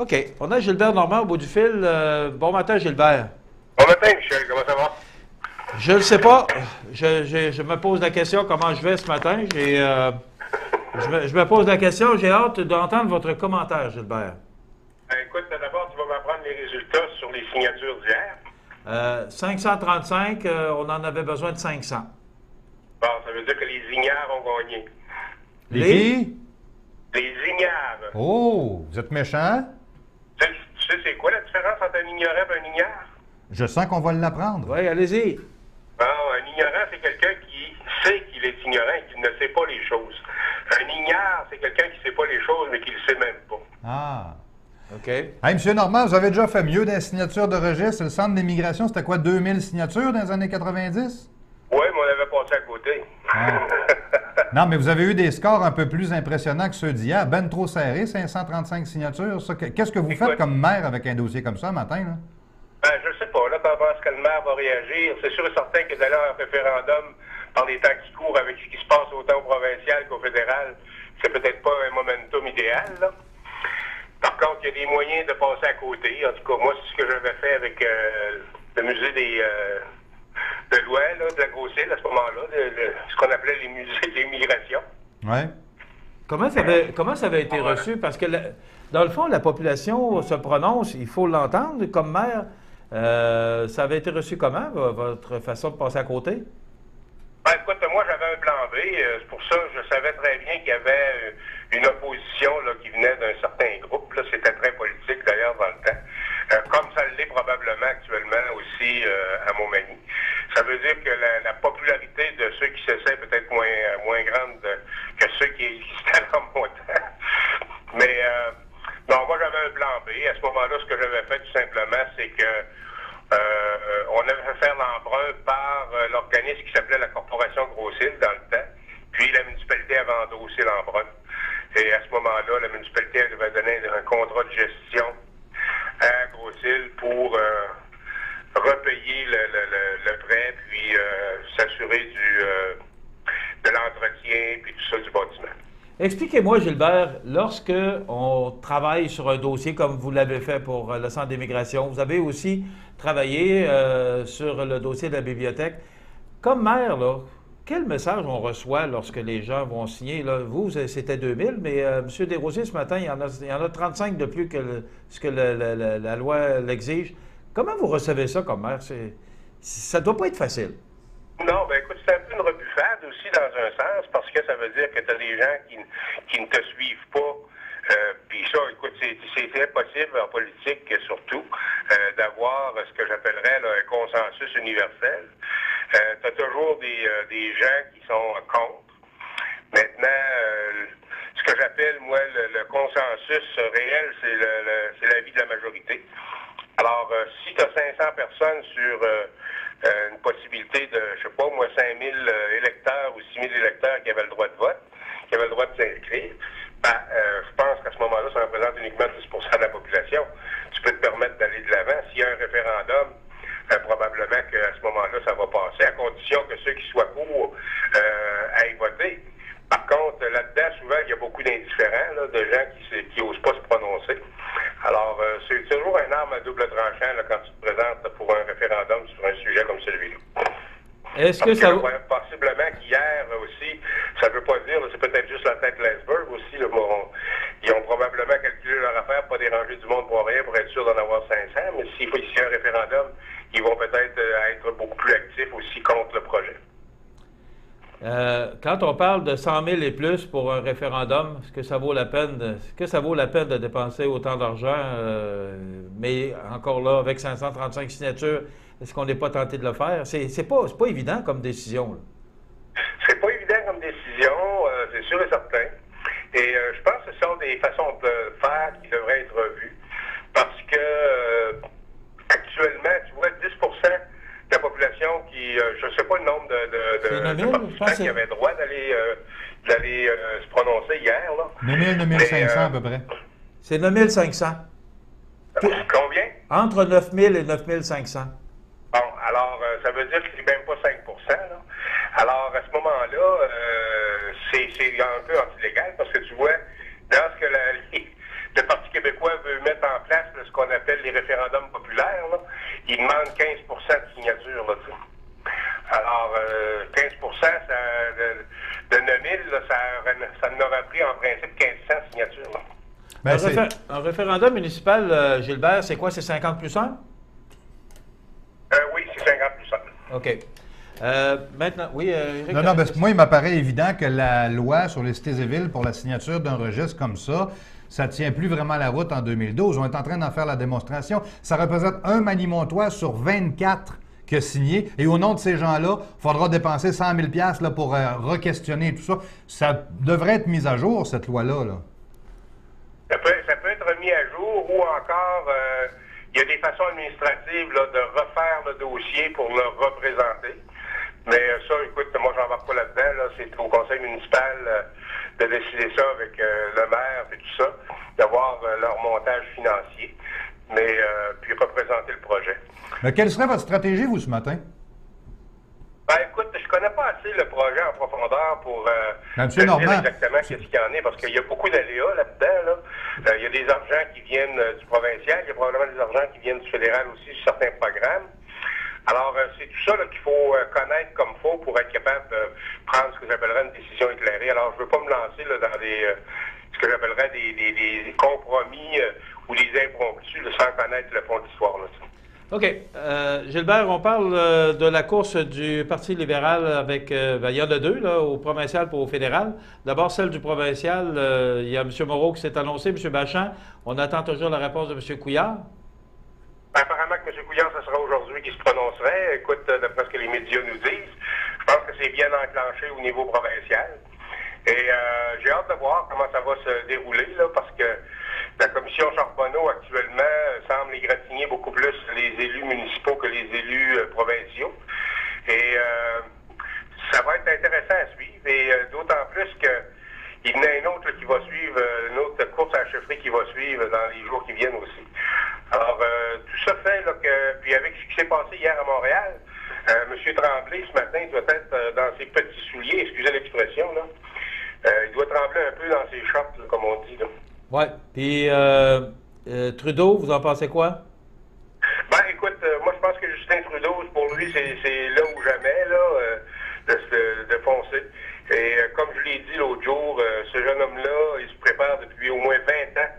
OK. On a Gilbert Normand au bout du fil. Bon matin, Gilbert. Bon matin, Michel. Comment ça va? Je ne sais pas. Je me pose la question comment je vais ce matin. Je me pose la question. J'ai hâte d'entendre votre commentaire, Gilbert. Écoute, d'abord, tu vas m'apprendre les résultats sur les signatures d'hier. 535, on en avait besoin de 500. Bon, ça veut dire que les ignares ont gagné. Les qui? Les ignares. Oh, vous êtes méchant? Tu sais c'est quoi la différence entre un ignorant et un ignare? Je sens qu'on va l'apprendre. Oui, allez-y. Bon, un ignorant, c'est quelqu'un qui sait qu'il est ignorant et qui ne sait pas les choses. Un ignare, c'est quelqu'un qui ne sait pas les choses, mais qui ne le sait même pas. Ah. OK. Hey, M. Normand, vous avez déjà fait mieux dans les signatures de registre. Le centre d'immigration, c'était quoi, 2000 signatures dans les années 90? Oui, mais on avait passé à côté. Ah. Non, mais vous avez eu des scores un peu plus impressionnants que ceux d'hier. Ben trop serré, 535 signatures. Qu'est-ce que vous faites comme maire avec un dossier comme ça, matin, là? Ben, je sais pas. Là, comment est-ce que le maire va réagir? C'est sûr et certain que d'aller à un référendum par les temps qui courent avec ce qui se passe autant au provincial qu'au fédéral, c'est peut-être pas un momentum idéal, là. Par contre, il y a des moyens de passer à côté. En tout cas, moi, c'est ce que j'avais fait avec le musée de l'Ouest, de la Grosse-Île, à ce moment-là, ce qu'on appelait les musées de l'immigration. Oui. Comment ça avait été reçu? Parce que, dans le fond, la population se prononce, il faut l'entendre comme maire. Ça avait été reçu comment, votre façon de passer à côté? Ben, écoute, moi, j'avais un plan B. C'est pour ça que je savais très bien qu'il y avait une opposition là, qui venait d'un certain groupe. Là. C'était très politique, d'ailleurs, dans le temps. Comme ça l'est probablement actuellement aussi à Montmagny. Ça veut dire que la popularité de ceux qui s'essaient peut-être moins grande que ceux qui existaient dans mon temps. Mais non, moi j'avais un plan B. À ce moment-là, ce que j'avais fait tout simplement, c'est que on avait fait faire l'emprunt par l'organisme qui s'appelait la Corporation Grosse-Île dans le temps. Puis la municipalité avait endossé l'emprunt. Et à ce moment-là, la municipalité devait donner un contrat de gestion à Grosse-Île pour repayer le prêt, puis s'assurer de l'entretien, puis tout ça du bâtiment. Expliquez-moi, Gilbert, lorsque on travaille sur un dossier comme vous l'avez fait pour le Centre d'immigration, vous avez aussi travaillé sur le dossier de la bibliothèque. Comme maire, là, quel message on reçoit lorsque les gens vont signer? Là, vous, c'était 2000, mais M. Desrosiers, ce matin, il y en a 35 de plus que ce que la loi l'exige. Comment vous recevez ça comme maire? Ça ne doit pas être facile. Non, ben écoute, c'est un peu une rebuffade aussi dans un sens, parce que ça veut dire que tu as des gens qui ne te suivent pas. Puis ça, écoute, c'est impossible en politique, surtout, d'avoir ce que j'appellerais là, un consensus universel. Tu as toujours des gens qui sont contre. Maintenant, ce que j'appelle, moi, le consensus réel, c'est l'avis de la majorité. Alors, si tu as 500 personnes sur une possibilité de, je sais pas, moi, 5000 électeurs ou 6000 électeurs qui avaient le droit de vote, qui avaient le droit de s'inscrire, ben, je pense qu'à ce moment-là, ça représente uniquement 10 de la population. Tu peux te permettre d'aller de l'avant. S'il y a un référendum, probablement qu'à ce moment-là, ça va passer, à condition que ceux qui soient pour aillent voter. Par contre, là-dedans, souvent, il y a beaucoup d'indifférents, là, de gens qui n'osent pas se prononcer. Alors, c'est toujours une arme à double tranchant là, quand tu te présentes pour un référendum sur un sujet comme celui-là. Est-ce que ça... Possiblement qu'hier aussi, ça ne veut pas dire, c'est peut-être juste la tête de l'iceberg aussi. Là, ils ont probablement calculé leur affaire, pas déranger du monde pour rien, pour être sûr d'en avoir 500. Mais s'il y a un référendum, ils vont peut-être être beaucoup plus actifs aussi contre le projet. Quand on parle de 100 000 et plus pour un référendum, est-ce que ça vaut la peine de dépenser autant d'argent? Mais encore là, avec 535 signatures, est-ce qu'on n'est pas tenté de le faire? C'est pas évident comme décision. C'est pas évident comme décision, c'est sûr et certain. Et je pense que ce sont des façons de faire qui devraient être revues. Parce que actuellement, tu vois, 10 de la population qui, je ne sais pas le nombre de participants qui avaient droit d'aller se prononcer hier. Là. 9000, 9500 à peu près. C'est 9500. Combien? Entre 9000 et 9500. Bon, alors, ça veut dire que c'est même pas 5 là. Alors, à ce moment-là, c'est un peu anti-légal parce que tu vois, dans ce que le Parti québécois veut mettre en ce qu'on appelle les référendums populaires, là, ils demandent 15 de signatures. Là, alors, 15 de 9000, là, ça en aurait pris en principe 1500 signatures. Là. Ben, Un référendum municipal, Gilbert, c'est quoi? C'est 50 plus 1? Oui, c'est 50 plus 1. OK. Maintenant, oui, Éric, non, parce que moi, il m'apparaît évident que la loi sur les cités et villes pour la signature d'un registre comme ça ne tient plus vraiment la route en 2012. On est en train d'en faire la démonstration. Ça représente un Manimontois sur 24 qui a signé. Et au nom de ces gens-là, il faudra dépenser 100 000 là, pour re-questionner tout ça. Ça devrait être mis à jour, cette loi-là. Là. Ça peut être mis à jour ou encore, il y a des façons administratives là, de refaire le dossier pour le représenter. Mais ça, écoute, moi, j'en vais pas là-dedans. Là. C'est au conseil municipal de décider ça avec le maire et tout ça, d'avoir leur montage financier, mais puis représenter le projet. Mais quelle serait votre stratégie, vous, ce matin? Ben, écoute, je connais pas assez le projet en profondeur pour Monsieur Normand, dire exactement qu'est-ce qu'il y en est, parce qu'il y a beaucoup d'aléas là-dedans. Là. Il y a des argents qui viennent du provincial, il y a probablement des argents qui viennent du fédéral aussi sur certains programmes. Alors, c'est tout ça qu'il faut connaître comme faut pour être capable de prendre ce que j'appellerais une décision éclairée. Alors, je ne veux pas me lancer là, dans ce que j'appellerais des compromis ou des impromptus sans connaître le fond de l'histoire. Là. OK. Gilbert, on parle de la course du Parti libéral avec... il y en a deux, là, au provincial et au fédéral. D'abord, celle du provincial, il y a M. Moreau qui s'est annoncé, M. Bachand. On attend toujours la réponse de M. Couillard. Apparemment que M. Couillard, ce sera aujourd'hui qui se prononcerait. Écoute, d'après ce que les médias nous disent, je pense que c'est bien enclenché au niveau provincial. Et j'ai hâte de voir comment ça va se dérouler, là, parce que la commission Charbonneau, actuellement, semble égratigner beaucoup plus les élus municipaux que les élus provinciaux. Et ça va être intéressant à suivre, et d'autant plus qu'il y en a une autre là, qui va suivre, une autre course à la chefferie qui va suivre dans les jours qui viennent aussi. Alors, tout ça fait là, que, puis avec ce qui s'est passé hier à Montréal, M. Tremblay, ce matin, doit être dans ses petits souliers, excusez l'expression, là. Il doit trembler un peu dans ses shorts, là, comme on dit, là. Oui. Puis, Trudeau, vous en pensez quoi? Ben, écoute, moi, je pense que Justin Trudeau, pour lui, c'est là ou jamais, là, de foncer. Et comme je l'ai dit l'autre jour, ce jeune homme-là, il se prépare depuis au moins 20 ans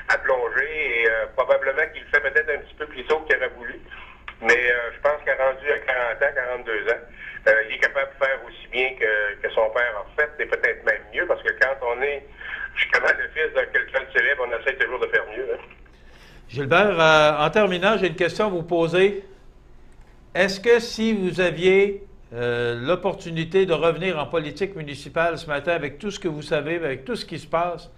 à plonger, et probablement qu'il le fait peut-être un petit peu plus tôt qu'il aurait voulu. Mais je pense qu'à rendu à 40 ans, 42 ans, il est capable de faire aussi bien que son père en fait, et peut-être même mieux, parce que quand on est justement le fils de quelqu'un de célèbre, on essaie toujours de faire mieux. Hein. Gilbert, en terminant, j'ai une question à vous poser. Est-ce que si vous aviez l'opportunité de revenir en politique municipale ce matin avec tout ce que vous savez, avec tout ce qui se passe,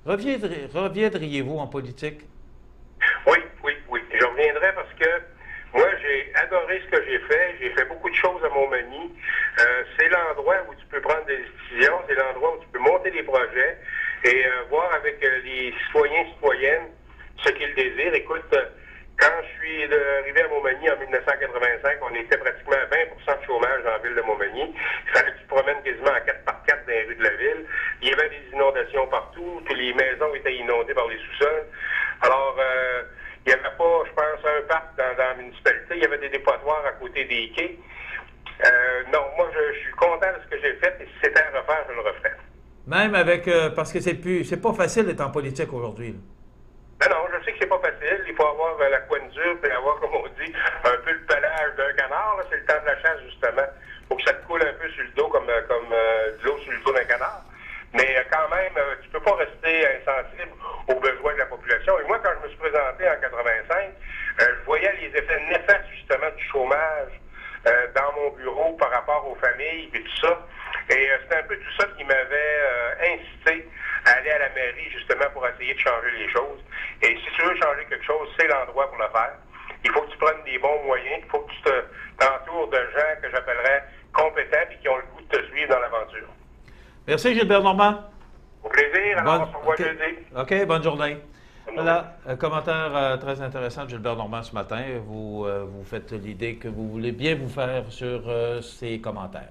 reviendriez-vous en politique? Oui. Je reviendrai parce que moi, j'ai adoré ce que j'ai fait. J'ai fait beaucoup de choses à Montmagny. C'est l'endroit où tu peux prendre des décisions. C'est l'endroit où tu peux monter des projets et voir avec les citoyens et citoyennes ce qu'ils désirent. Écoute, quand je suis arrivé à Montmagny en 1985, on était pratiquement à 20 de chômage dans la ville de Montmagny. Il fallait que tu te promènes quasiment à 4x4 dans les rues de la ville. Il y avait des inondations partout. Toutes les maisons étaient inondées par les sous-sols. Alors, il n'y avait pas, je pense, un parc dans la municipalité. Il y avait des dépotoirs à côté des quais. Non, moi, je suis content de ce que j'ai fait, et si c'était à refaire, je le referais. Même avec... parce que c'est pas facile d'être en politique aujourd'hui. Non, je sais que c'est pas facile. Il faut avoir la coine dure et avoir, comme on dit, un peu le pelage d'un canard. C'est le temps de la chasse, justement. Il faut que ça te coule un peu sur le dos, comme de l'eau sur le dos d'un canard. Mais quand même, tu peux pas rester insensible aux besoins de la population. Et moi, quand je me suis présenté en 85, je voyais les effets néfastes, justement, du chômage dans mon bureau par rapport aux familles et tout ça. Et c'était un peu tout ça qui m'avait incité à aller à la mairie, justement, pour essayer de changer les choses. Et si tu veux changer quelque chose, c'est l'endroit pour le faire. Il faut que tu prennes des bons moyens. Il faut que tu t'entoures de gens que j'appellerais compétents et qui ont le goût de te suivre dans l'aventure. Merci, Gilbert Normand. Au plaisir. Alors, on se revoit jeudi. OK, bonne journée. Voilà, un commentaire très intéressant de Gilbert Normand ce matin. Vous faites l'idée que vous voulez bien vous faire sur ces commentaires.